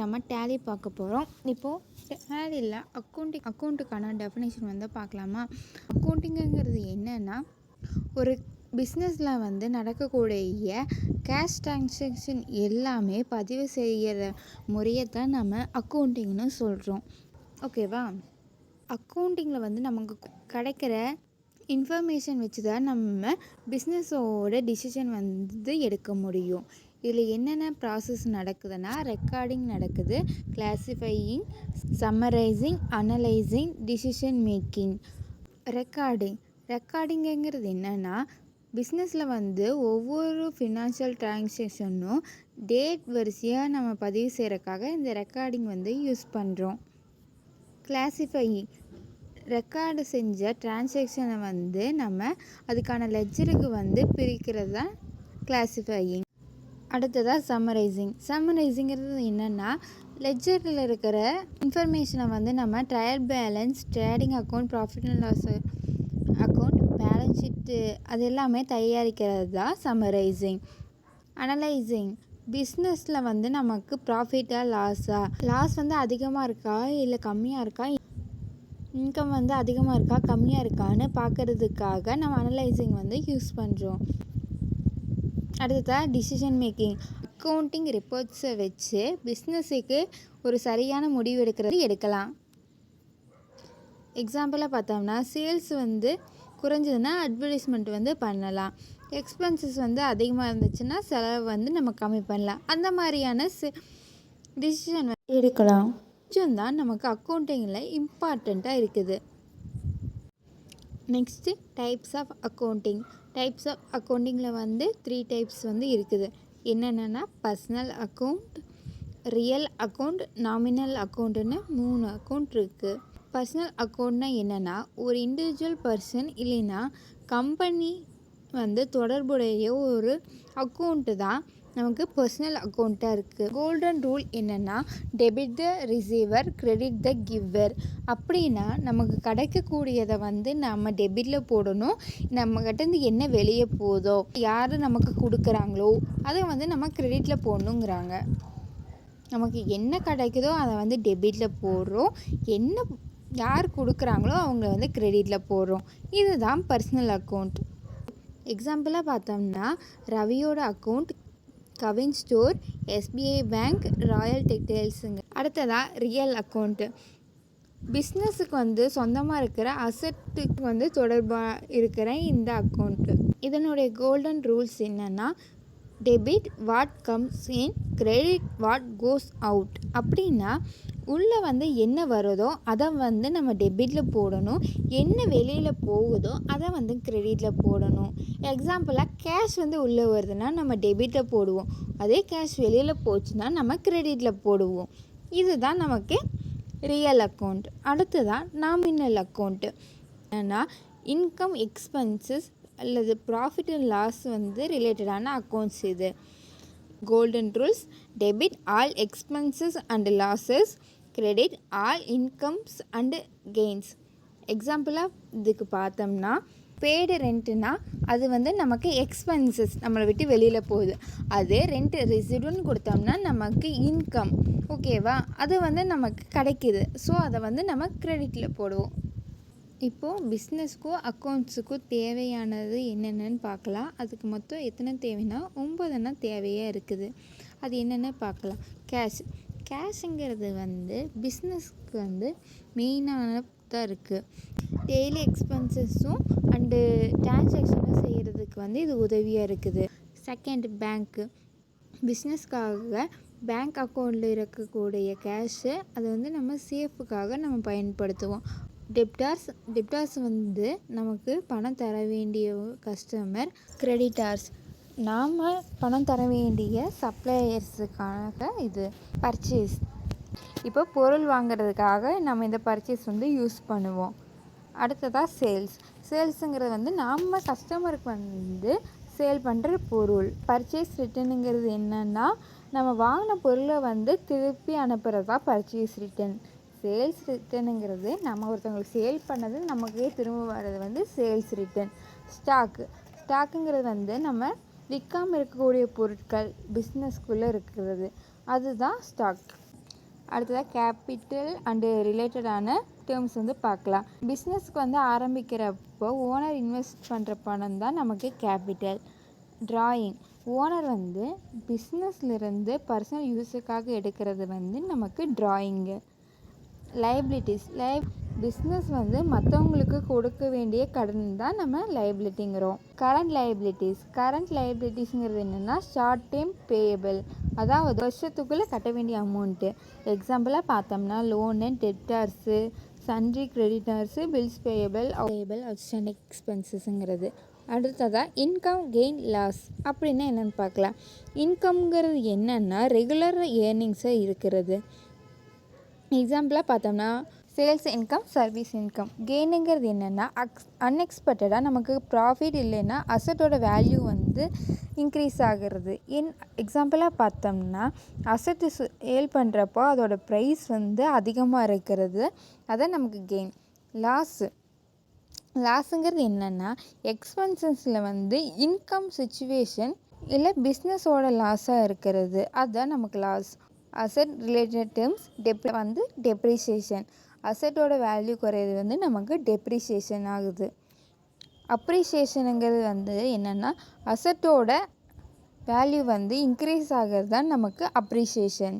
நம்ம டேலி பார்க்க போகிறோம். இப்போது டேலியில் அக்கௌண்ட்டுக்கான டெஃபினேஷன் வந்து பார்க்கலாமா? அக்கௌண்டிங்கிறது என்னென்னா, ஒரு பிஸ்னஸில் வந்து நடக்கக்கூடிய கேஷ் ட்ரான்சாக்ஷன் எல்லாமே பதிவு செய்கிற முறையை தான் நம்ம அக்கௌண்டிங்னு சொல்கிறோம். ஓகேவா? அக்கௌண்டிங்கில் வந்து நமக்கு கிடைக்கிற இன்ஃபர்மேஷன் வச்சு தான் நம்ம பிஸ்னஸோட டிசிஷன் வந்து எடுக்க முடியும். இதில் என்னென்ன ப்ராசஸ் நடக்குதுன்னா, ரெக்கார்டிங் நடக்குது, classifying, summarising, analysing, decision making. ரெக்கார்டிங்கிறது என்னென்னா, பிஸ்னஸில் வந்து ஒவ்வொரு ஃபினான்ஷியல் ட்ரான்சாக்ஷனும் டேட் வரிசையாக நம்ம பதிவு செய்கிறக்காக இந்த ரெக்கார்டிங் வந்து யூஸ் பண்ணுறோம். கிளாஸிஃபையிங், ரெக்கார்டு செஞ்ச டிரான்சாக்ஷனை வந்து நம்ம அதுக்கான லெட்ஜருக்கு வந்து பிரிக்கிறது தான் கிளாஸிஃபையிங். அடுத்ததாக சம்மரைசிங்கிறது என்னென்னா, லெட்ஜரில் இருக்கிற இன்ஃபர்மேஷனை வந்து நம்ம trial balance, trading account, profit and loss account, balance sheet அது எல்லாமே தயாரிக்கிறது தான் சம்மரைசிங். அனலைசிங், பிஸ்னஸில் வந்து நமக்கு ப்ராஃபிட்டா லாஸ் வந்து அதிகமாக இருக்கா இல்லை கம்மியாக இருக்கா, இன்கம் வந்து அதிகமாக இருக்கா கம்மியாக இருக்கான்னு பார்க்குறதுக்காக நம்ம அனலைசிங் வந்து யூஸ் பண்ணுறோம். அடுத்ததாக டிசிஷன் மேக்கிங், அக்கௌண்டிங் ரிப்போர்ட்ஸை வச்சு பிஸ்னஸுக்கு ஒரு சரியான முடிவு எடுக்கலாம். எக்ஸாம்பிளாக பார்த்தோம்னா, சேல்ஸ் வந்து குறைஞ்சதுன்னா அட்வர்டைஸ்மெண்ட் வந்து பண்ணலாம். எக்ஸ்பென்சஸ் வந்து அதிகமாக இருந்துச்சுன்னா செலவு வந்து நம்ம கம்மி பண்ணலாம். அந்த மாதிரியான டிசிஷன் எடுக்கலாம். தான் நமக்கு அக்கௌண்டிங்கில் இம்பார்ட்டண்ட்டாக இருக்குது. நெக்ஸ்ட்டு டைப்ஸ் ஆஃப் அக்கௌண்டிங்கில் வந்து 3 டைப்ஸ் வந்து இருக்குது. என்னென்னா, personal account, real account, nominal அக்கௌண்ட்டுன்னு 3 அக்கௌண்ட் இருக்குது. பர்சனல் அக்கௌண்ட்னா என்னென்னா, ஒரு இண்டிவிஜுவல் பர்சன் இல்லைன்னா கம்பெனி வந்து தொடர்புடைய ஒரு அக்கௌண்ட்டு தான் நமக்கு பர்சனல் அக்கௌண்ட்டாக இருக்குது. கோல்டன் ரூல் என்னென்னா, debit the receiver, credit the giver. அப்படின்னா நமக்கு கிடைக்கக்கூடியதை வந்து நம்ம டெபிட்டில் போடணும். நம்மக்கிட்டேருந்து என்ன வெளியே போதோ, யார் நமக்கு கொடுக்குறாங்களோ அதை வந்து நம்ம கிரெடிட்டில் போடணுங்கிறாங்க. நமக்கு என்ன கிடைக்குதோ அதை வந்து டெபிட்டில் போடுறோம், என்ன யார் கொடுக்குறாங்களோ அவங்க வந்து கிரெடிட்டில் போடுறோம். இதுதான் பர்சனல் அக்கௌண்ட். எக்ஸாம்பிளாக பார்த்தோம்னா, ரவியோட account Kavin store, SBI bank, royal டெக்டைல்ஸுங்க. அடுத்ததாக ரியல் அக்கௌண்ட்டு, பிஸ்னஸுக்கு வந்து சொந்தமாக இருக்கிற அசட்டுக்கு வந்து தொடர்பாக இருக்கிற இந்த அக்கௌண்ட்டு. இதனுடைய கோல்டன் ரூல்ஸ் என்னென்னா, debit what comes in, credit what goes out. அப்படின்னா உள்ளே வந்து என்ன வருதோ அதை வந்து நம்ம டெபிட்டில் போடணும், என்ன வெளியில் போகுதோ அதை வந்து கிரெடிட்டில் போடணும். எக்ஸாம்பிளாக கேஷ் வந்து உள்ளே வருதுன்னா நம்ம டெபிட்டில் போடுவோம், அதே கேஷ் வெளியில் போச்சுன்னா நம்ம கிரெடிட்டில் போடுவோம். இதுதான் நமக்கு ரியல் அக்கௌண்ட். அடுத்ததான் நாமினல் அக்கௌண்ட்டு. ஏன்னா இன்கம், எக்ஸ்பென்சஸ் அல்லது ப்ராஃபிட் அண்ட் லாஸ் வந்து ரிலேட்டடான அக்கௌண்ட்ஸ். இது golden rules: debit all expenses and losses, credit all incomes and gains. எக்ஸாம்பிளாக இதுக்கு பார்த்தோம்னா, பேய்டு ரெண்ட்டுனா அது வந்து நமக்கு எக்ஸ்பென்சஸ், நம்மளை விட்டு வெளியில் போகுது. அது ரெண்ட் ரெசிடுன்னு கொடுத்தோம்னா நமக்கு இன்கம். ஓகேவா? அது வந்து நமக்கு கிடைக்கிது. ஸோ அதை வந்து நம்ம கிரெடிட்டில் போடுவோம். இப்போது பிஸ்னஸ்க்கும் அக்கௌண்ட்ஸுக்கும் தேவையானது என்னென்னு பார்க்கலாம். அதுக்கு மொத்தம் எத்தனை தேவைன்னா 9 தேவையாக இருக்குது. அது என்னென்னு பார்க்கலாம். கேஷுங்கிறது வந்து பிஸ்னஸ்க்கு வந்து மெயினானதாக இருக்குது. டெய்லி எக்ஸ்பென்சஸும் அண்டு டிரான்சாக்ஷனும் செய்கிறதுக்கு வந்து இது உதவியாக இருக்குது. செகண்ட், பேங்க்கு. பிஸ்னஸ்க்காக பேங்க் அக்கௌண்ட்டில் இருக்கக்கூடிய கேஷு அதை வந்து நம்ம சேஃபுக்காக நம்ம பயன்படுத்துவோம். டெப்டார்ஸ் வந்து நமக்கு பணம் தர வேண்டிய கஸ்டமர். கிரெடிட்டார்ஸ் நாம் பணம் தர வேண்டிய சப்ளையர்ஸுக்காக. இது பர்ச்சேஸ், இப்போ பொருள் வாங்கிறதுக்காக நம்ம இந்த பர்ச்சேஸ் வந்து யூஸ் பண்ணுவோம். அடுத்ததாக சேல்ஸுங்கிறது வந்து நாம் கஸ்டமருக்கு வந்து சேல் பண்ணுற பொருள். பர்ச்சேஸ் ரிட்டனுங்கிறது என்னென்னா, நம்ம வாங்கின பொருளை வந்து திருப்பி அனுப்புகிறதா பர்ச்சேஸ் ரிட்டன். சேல்ஸ் ரிட்டனுங்கிறது நம்ம ஒருத்தவங்களுக்கு சேல் பண்ணது நமக்கே திரும்ப வர்றது வந்து சேல்ஸ் ரிட்டன். ஸ்டாக்குங்கிறது வந்து நம்ம விற்காமல் இருக்கக்கூடிய பொருட்கள் பிஸ்னஸ்க்குள்ளே இருக்கிறது, அதுதான் ஸ்டாக். அடுத்ததாக கேபிட்டல் அண்டு ரிலேட்டடான டேர்ம்ஸ் வந்து பார்க்கலாம். பிஸ்னஸ்க்கு வந்து ஆரம்பிக்கிறப்போ ஓனர் இன்வெஸ்ட் பண்ணுற பணம் தான் நமக்கு கேபிட்டல். டிராயிங் ஓனர் வந்து பிஸ்னஸ்லேருந்து பர்சனல் யூஸுக்காக எடுக்கிறது வந்து நமக்கு டிராயிங்கு. லைபிலிட்டிஸ் பிஸ்னஸ் வந்து மற்றவங்களுக்கு கொடுக்க வேண்டிய கடன் தான் நம்ம லைபிலிட்டிங்கிறோம். கரண்ட் லைபிலிட்டிஸ்ங்கிறது என்னென்னா ஷார்ட் டைம் பேயபிள், அதாவது வருஷத்துக்குள்ளே கட்ட வேண்டிய அமௌண்ட்டு. எக்ஸாம்பிளாக பார்த்தோம்னா loan, debtors, sundry creditors, bills payable, outstanding எக்ஸ்பென்சஸ்ங்கிறது. அடுத்ததாக இன்கம் கெயின் லாஸ் அப்படின்னா என்னென்னு பார்க்கலாம். இன்கம்ங்கிறது என்னென்னா ரெகுலர் ஏர்னிங்ஸாக இருக்கிறது. எக்ஸாம்பிளாக பார்த்தோம்னா சேல்ஸ் இன்கம், சர்வீஸ் இன்கம். கெயினுங்கிறது என்னென்னா அன்எக்ஸ்பெக்டடாக நமக்கு ப்ராஃபிட் இல்லைன்னா அசட்டோட வேல்யூ வந்து இன்க்ரீஸ் ஆகிறது. எக்ஸாம்பிளாக பார்த்தோம்னா அசட்டு சேல் பண்ணுறப்போ அதோட ப்ரைஸ் வந்து அதிகமாக இருக்கிறது, அதான் நமக்கு கெயின். லாஸுங்கிறது என்னென்னா எக்ஸ்பென்சஸில் வந்து இன்கம் சிச்சுவேஷன் இல்லை பிஸ்னஸோட லாஸாக இருக்கிறது, அதுதான் நமக்கு loss. Asset related terms depreciation. அசட்டோட வேல்யூ குறையிறது வந்து நமக்கு டெப்ரிசியேஷன் ஆகுது. அப்ரிசியேஷனுங்கிறது வந்து என்னென்னா அசட்டோட வேல்யூ வந்து இன்க்ரீஸ் ஆகிறது தான் நமக்கு அப்ரிசியேஷன்.